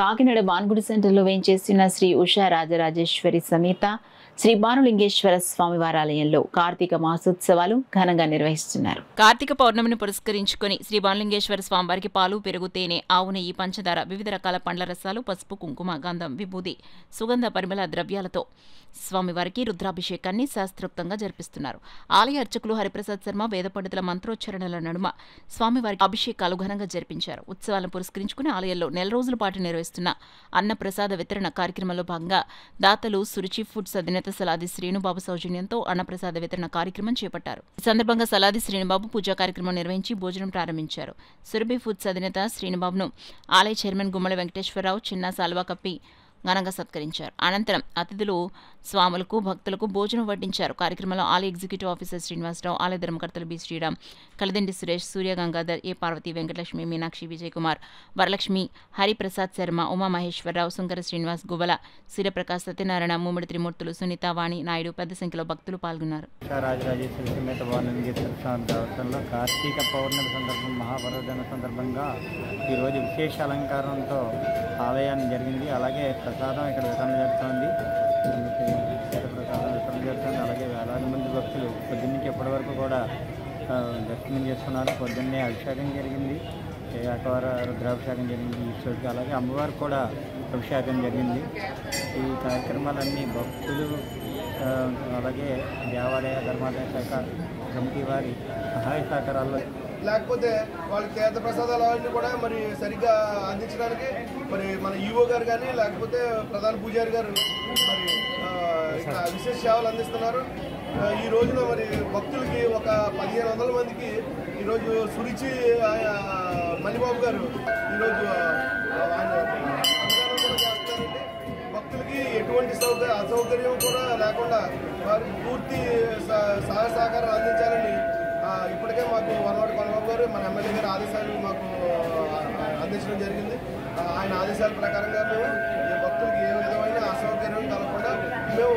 కాకినాడ బాన్గుడి సెంటర్లో వేంచేసిన శ్రీ ఉషా రాజరాజేశ్వరి సమేత శ్రీ బానులింగేశ్వర స్వామివారి ఆలయంలో కార్తీక మాసోత్సవాలు ఘనంగా నిర్వహిస్తున్నారు. కార్తీక పౌర్ణమిని పురస్కరించుకుని శ్రీ బానులింగేశ్వర స్వామివారికి పాలు, పెరుగు, తేనె, ఆవు నెయ్యి, పంచదార, వివిధ రకాల పండ్ల రసాలు, పసుపు, కుంకుమ, గంధం, విభూది, సుగంధ పరిమళ ద్రవ్యాలతో స్వామివారికి రుద్రాభిషేకాన్ని శాస్త్రోక్తంగా జరిపిస్తున్నారు. ఆలయ అర్చకులు హరిప్రసాద్ శర్మ వేద పండితుల మంత్రోచ్చరణల నడుమ స్వామివారికి అభిషేకాలు ఘనంగా జరిపించారు. ఉత్సవాలను పురస్కరించుకుని ఆలయంలో నెల రోజుల పాటు నిర్వహిస్తున్న అన్న ప్రసాద వితరణ కార్యక్రమంలో భాగంగా దాతలు సురుచి ఫుడ్స్ అధినేత సలాది శ్రీనుబాబు సౌజన్యంతో అన్నప్రసాద వితరణ కార్యక్రమం చేపట్టారు. ఈ సందర్భంగా సలాది శ్రీనుబాబు పూజా కార్యక్రమం నిర్వహించి భోజనం ప్రారంభించారు. సురభి ఫుడ్స్ అధినేత శ్రీనుబాబును ఆలయ చైర్మన్ గుమ్మల వెంకటేశ్వరరావు చిన్న సాల్వా కప్పి ఘనంగా సత్కరించారు. అనంతరం అతిథులు స్వాములకు, భక్తులకు భోజనం వడ్డించారు. కార్యక్రమంలో ఆలయ ఎగ్జిక్యూటివ్ ఆఫీసర్ శ్రీనివాసరావు, ఆలయ ధర్మకర్తలు బి శ్రీరామ్, కలిదిండి సురేష్, సూర్య గంగాధర్, ఏ పార్వతి, వెంకటలక్ష్మి, మీనాక్షి, విజయ్ కుమార్, వరలక్ష్మి, హరిప్రసాద్ శర్మ, ఉమామహేశ్వరరావు, సుంకర శ్రీనివాస్, గువ్వల, సూర్యప్రకాశ్, సత్యనారాయణ, ముమ్మడి త్రిమూర్తులు, సునీత, వాణి, నాయుడు పెద్ద సంఖ్యలో భక్తులు పాల్గొన్నారు. కార్తీక పౌర్ణమి సందర్భం మహాపర్వదిన సందర్భంగా ఈరోజు విశేష అలంకారంతో ఆలయాన్ని జరిగింది. అలాగే ప్రసాదం ఇక్కడ వితరణ జరుగుతుంది. అలాగే వేలాది మంది భక్తులు పొద్దున్న నుంచి ఎప్పటి వరకు కూడా దర్శనం చేసుకున్నారు. పొద్దున్నే అభిషేకం జరిగింది, ఏకవార రుద్రాభిషేకం జరిగింది ఈశ్వరుడికి. అలాగే అమ్మవారికి కూడా అభిషేకం జరిగింది. ఈ కార్యక్రమాలన్నీ భక్తులు అలాగే దేవాలయ ధర్మాదాయ శాఖ కమిటీ వారి సహాయ సహకారాల్లో లేకపోతే వాళ్ళ తీర్థ ప్రసాదాలు అవన్నీ కూడా మరి సరిగ్గా అందించడానికి మరి మన ఈవో గారు కానీ లేకపోతే ప్రధాన పూజారి గారు మరి విశేష సేవలు అందిస్తున్నారు. ఈ రోజున మరి భక్తులకి ఒక 1500 మందికి ఈరోజు సురుచి మల్లిబాబు గారు ఈరోజు ఆయన భక్తులకి ఎటువంటి అసౌకర్యం కూడా లేకుండా వారికి పూర్తి సహాయ సహకారం అందించాలని ఇప్పటికే మాకు వనవాడి కొనబాబు గారు మన ఎమ్మెల్యే గారి ఆదేశాలు మాకు అందించడం జరిగింది. ఆయన ఆదేశాల ప్రకారంగా మేము భక్తులకి ఏ విధమైన అసౌకర్యం కలగకుండా మేము